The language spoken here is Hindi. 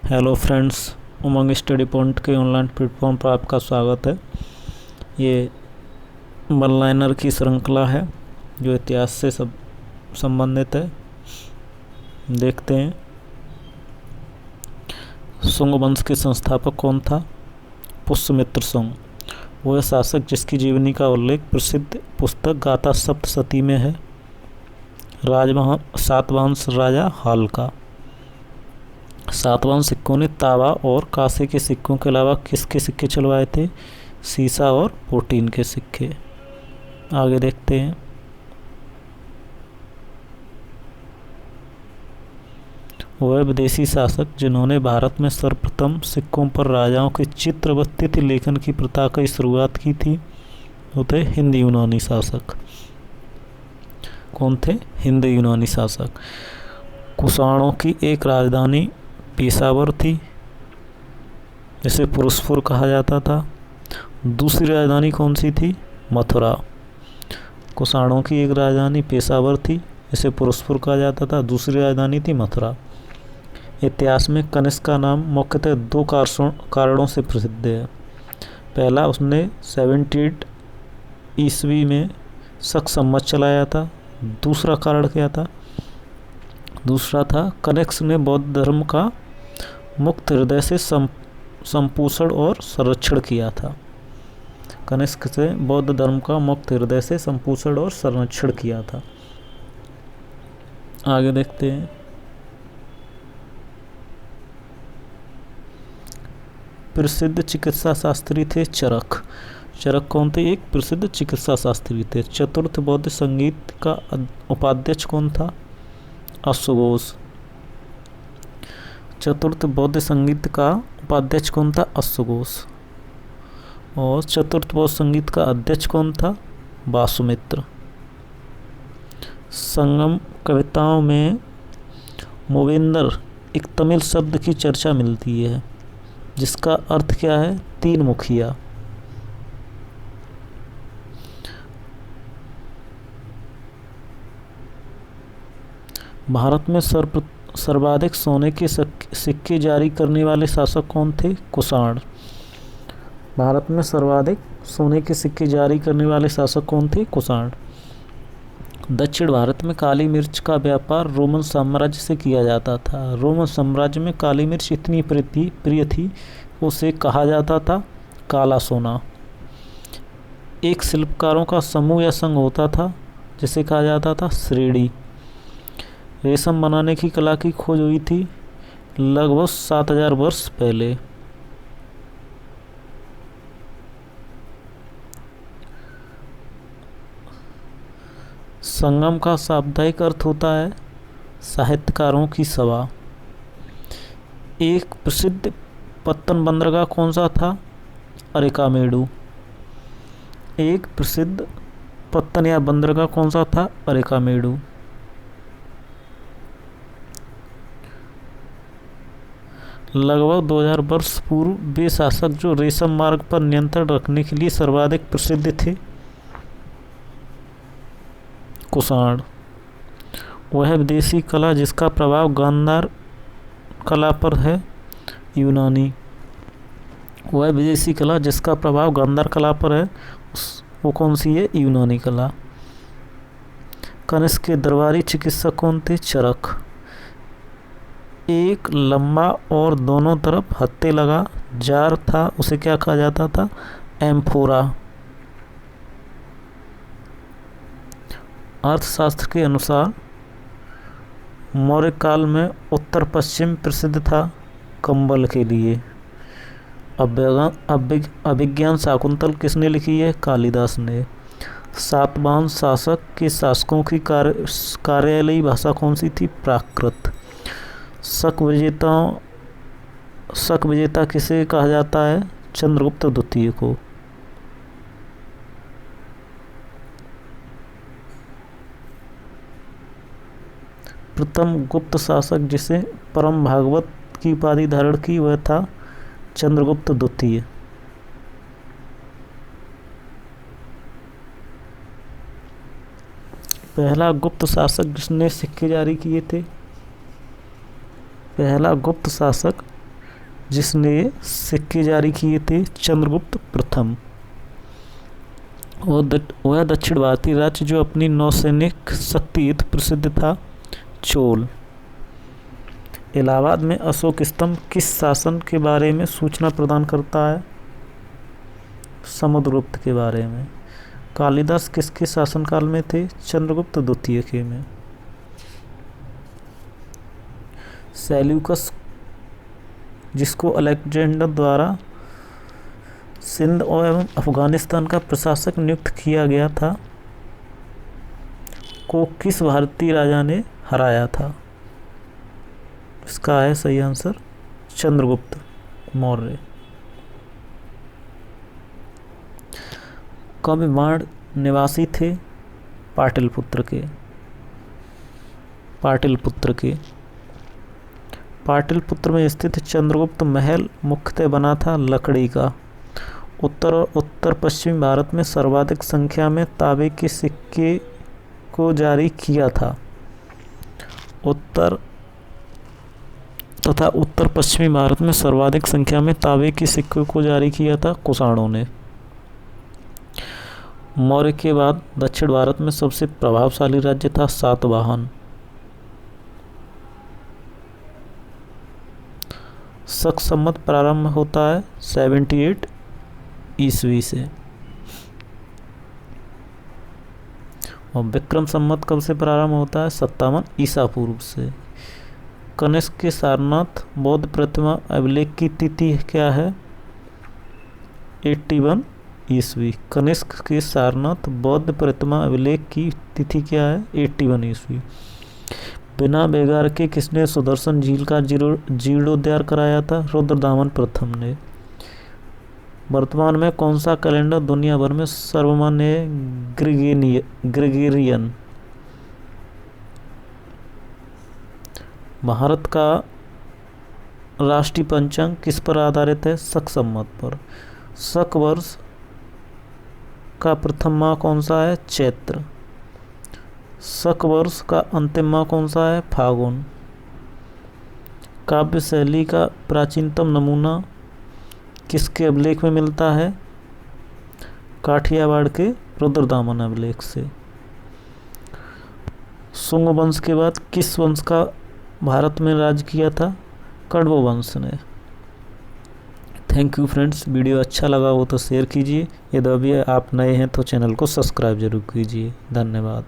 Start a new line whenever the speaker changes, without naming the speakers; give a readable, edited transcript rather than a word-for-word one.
हेलो फ्रेंड्स, उमंग स्टडी पॉइंट के ऑनलाइन प्लेटफॉर्म पर आपका स्वागत है। ये वन लाइनर की श्रृंखला है जो इतिहास से संबंधित है। देखते हैं, शुंग वंश के संस्थापक कौन था? पुष्यमित्र शुंग। वह शासक जिसकी जीवनी का उल्लेख प्रसिद्ध पुस्तक गाथा सप्तशती में है। सातवाहन राजा हाल का। सातवाहन सिक्कों ने तावा और कांसे के सिक्कों के अलावा किसके सिक्के चलवाए थे? सीसा और पोटीन के सिक्के। आगे देखते हैं, वह विदेशी शासक जिन्होंने भारत में सर्वप्रथम सिक्कों पर राजाओं के चित्र व तिथि लेखन की प्रथा की शुरुआत की थी, वो थे हिंद यूनानी शासक। कौन थे? हिंद यूनानी शासक। कुषाणों की एक राजधानी पेशावर थी, जिसे पुरुषपुर कहा जाता था। दूसरी राजधानी कौन सी थी? मथुरा। कुषाणों की एक राजधानी पेशावर थी, जिसे पुरुषपुर कहा जाता था। दूसरी राजधानी थी मथुरा। इतिहास में कनिष्क का नाम मुख्यतः दो कारणों से प्रसिद्ध है। पहला, उसने 78 ईस्वी में शक संवत चलाया था। दूसरा कारण क्या था? दूसरा था, कनिष्क ने बौद्ध धर्म का मुक्त हृदय से संपोषण और संरक्षण किया था। कनिष्क से बौद्ध धर्म का मुक्त हृदय से संपोषण और संरक्षण किया था। आगे देखते हैं, प्रसिद्ध चिकित्सा शास्त्री थे चरक। चरक कौन थे? एक प्रसिद्ध चिकित्सा शास्त्री थे। चतुर्थ बौद्ध संगीत का उपाध्यक्ष कौन था? अश्वघोष। चतुर्थ बौद्ध संगीत का उपाध्यक्ष कौन था? अश्वघोष। और चतुर्थ बौद्ध संगीत का अध्यक्ष कौन था? वासुमित्र। संगम कविताओं में मोवेंदर एक तमिल शब्द की चर्चा मिलती है, जिसका अर्थ क्या है? तीन मुखिया। भारत में सर्वाधिक सोने के सिक्के जारी करने वाले शासक कौन थे? कुषाण। भारत में सर्वाधिक सोने के सिक्के जारी करने वाले शासक कौन थे? कुषाण। दक्षिण भारत में काली मिर्च का व्यापार रोमन साम्राज्य से किया जाता था। रोमन साम्राज्य में काली मिर्च इतनी प्रिय थी, उसे कहा जाता था काला सोना। एक शिल्पकारों का समूह या संघ होता था, जिसे कहा जाता था श्रेणी। रेशम बनाने की कला की खोज हुई थी लगभग 7000 वर्ष पहले। संगम का शाब्दिक अर्थ होता है साहित्यकारों की सभा। एक प्रसिद्ध पत्तन बंदरगाह कौन सा था? अरिकामेडु। एक प्रसिद्ध पत्तन या बंदरगाह कौन सा था? अरिकामेडु। लगभग 2000 वर्ष पूर्व वे शासक जो रेशम मार्ग पर नियंत्रण रखने के लिए सर्वाधिक प्रसिद्ध थे, कुषाण। वह विदेशी कला जिसका प्रभाव गांधार कला पर है, यूनानी। वह विदेशी कला जिसका प्रभाव गांधार कला पर है, वो कौन सी है? यूनानी कला। कनिष्क के दरबारी चिकित्सक कौन थे? चरक। एक लंबा और दोनों तरफ हत्थे लगा जार था, उसे क्या कहा जाता था? एम्फोरा। अर्थशास्त्र के अनुसार मौर्य काल में उत्तर पश्चिम प्रसिद्ध था कंबल के लिए। अभिज्ञान शाकुंतल किसने लिखी है? कालिदास ने। सातवाहन शासक के शासकों की कार्यालयी भाषा कौन सी थी? प्राकृत। शक विजेता किसे कहा जाता है? चंद्रगुप्त द्वितीय को। प्रथम गुप्त शासक जिसे परम भागवत की उपाधि धारण की, वह था चंद्रगुप्त द्वितीय। पहला गुप्त शासक जिसने सिक्के जारी किए थे, पहला गुप्त शासक जिसने सिक्के जारी किए थे? चंद्रगुप्त प्रथम। वह दक्षिण भारतीय राज्य जो अपनी नौसैनिक शक्ति हेतु प्रसिद्ध था? चोल। इलाहाबाद में अशोक स्तंभ किस शासन के बारे में सूचना प्रदान करता है? समुद्रगुप्त के बारे में। कालिदास किसके शासनकाल में थे? चंद्रगुप्त द्वितीय के में। सेल्यूकस जिसको अलेक्जेंडर द्वारा सिंध एवं अफगानिस्तान का प्रशासक नियुक्त किया गया था, को किस भारतीय राजा ने हराया था? इसका है सही आंसर चंद्रगुप्त मौर्य। कवि बाण निवासी थे? पाटलिपुत्र के। पाटलिपुत्र में स्थित चंद्रगुप्त महल मुख्यतः बना था लकड़ी का। उत्तर और उत्तर पश्चिमी भारत में सर्वाधिक संख्या में तांबे के सिक्के को जारी किया था। उत्तर पश्चिमी भारत में सर्वाधिक संख्या में तांबे के सिक्कों को जारी किया था कुषाणों ने। मौर्य के बाद दक्षिण भारत में सबसे प्रभावशाली राज्य था सातवाहन। शक संवत प्रारंभ होता है 78 ईस्वी से और विक्रम संवत कब से प्रारंभ होता है? 57 ईसा पूर्व से। कनिष्क के सारनाथ बौद्ध प्रतिमा अभिलेख की तिथि क्या है? 81 ईस्वी। कनिष्क के सारनाथ बौद्ध प्रतिमा अभिलेख की तिथि क्या है? 81 ईस्वी। बिना बेगार के किसने सुदर्शन झील का जीर्णोद्धार कराया था? रुद्रदामन प्रथम ने। वर्तमान में कौन सा कैलेंडर दुनिया भर में सर्वमान्य है? ग्रेगोरियन। भारत का राष्ट्रीय पंचांग किस पर आधारित है? शक संवत पर। शक वर्ष का प्रथम माह कौन सा है? चैत्र। शक वर्ष का अंतिम माह कौन सा है? फागुन। काव्य शैली का प्राचीनतम नमूना किसके अभिलेख में मिलता है? काठियावाड़ के रुद्रदामन अभिलेख से। शुंग वंश के बाद किस वंश का भारत में राज किया था? कण्व वंश ने। थैंक यू फ्रेंड्स, वीडियो अच्छा लगा हो तो शेयर कीजिए, यदि अभी आप नए हैं तो चैनल को सब्सक्राइब जरूर कीजिए। धन्यवाद।